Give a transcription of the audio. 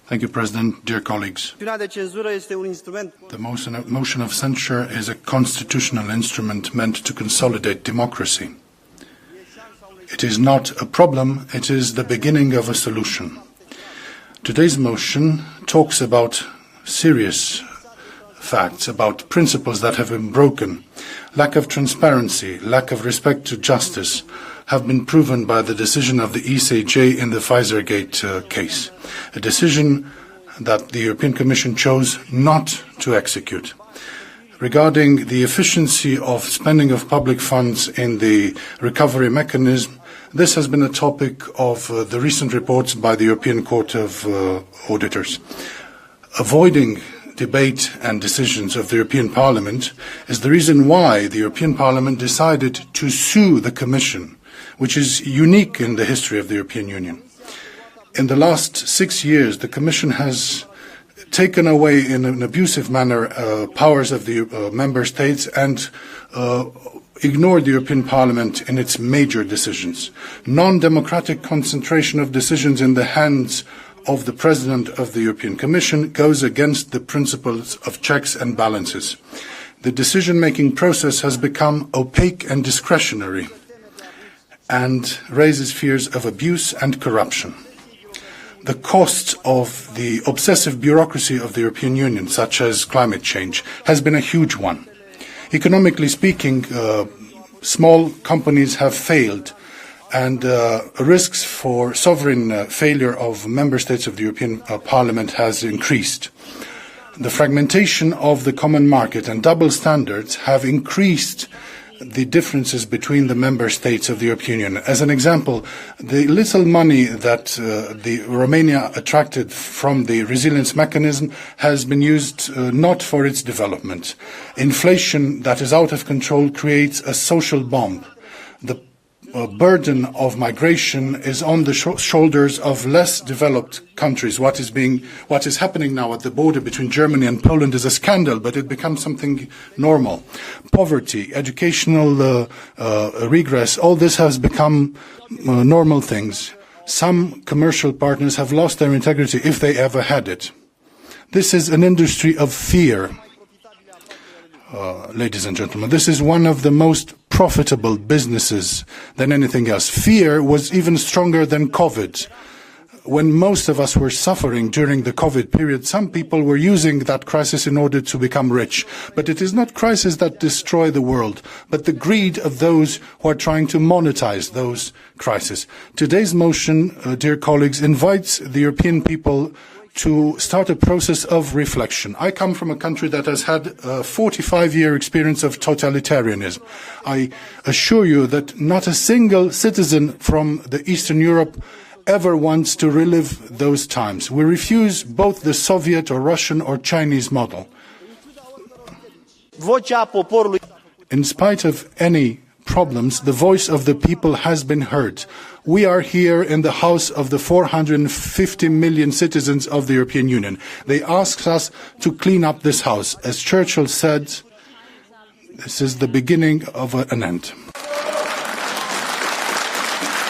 Thank you, President. Dear colleagues, the motion of censure is a constitutional instrument meant to consolidate democracy. It is not a problem, it is the beginning of a solution. Today's motion talks about serious facts, about principles that have been broken. Lack of transparency, lack of respect to justice have been proven by the decision of the ECJ in the Pfizergate case, a decision that the European Commission chose not to execute. Regarding the efficiency of spending of public funds in the recovery mechanism, this has been a topic of the recent reports by the European Court of Auditors. Avoiding debate and decisions of the European Parliament is the reason why the European Parliament decided to sue the Commission, which is unique in the history of the European Union. In the last 6 years, the Commission has taken away in an abusive manner powers of the member states and ignored the European Parliament in its major decisions. Non-democratic concentration of decisions in the hands of the President of the European Commission goes against the principles of checks and balances. The decision-making process has become opaque and discretionary and raises fears of abuse and corruption. The cost of the obsessive bureaucracy of the European Union, such as climate change, has been a huge one. Economically speaking, small companies have failed, and risks for sovereign failure of member states of the European Parliament has increased. The fragmentation of the common market and double standards have increased the differences between the member states of the European Union. As an example, the little money that Romania attracted from the resilience mechanism has been used not for its development. Inflation that is out of control creates a social bomb. The burden of migration is on the shoulders of less developed countries. What is happening now at the border between Germany and Poland is a scandal, but it becomes something normal. Poverty, educational regress, all this has become normal things. Some commercial partners have lost their integrity if they ever had it. This is an industry of fear. Ladies and gentlemen, this is one of the most profitable businesses than anything else. Fear was even stronger than COVID. When most of us were suffering during the COVID period, some people were using that crisis in order to become rich. But it is not crises that destroy the world, but the greed of those who are trying to monetize those crises. Today's motion, dear colleagues, invites the European people to start a process of reflection. I come from a country that has had a 45-year experience of totalitarianism. I assure you that not a single citizen from the Eastern Europe ever wants to relive those times. We refuse both the Soviet or Russian or Chinese model. In spite of any problems, the voice of the people has been heard. We are here in the house of the 450 million citizens of the European Union. They asked us to clean up this house. As Churchill said, this is the beginning of an end.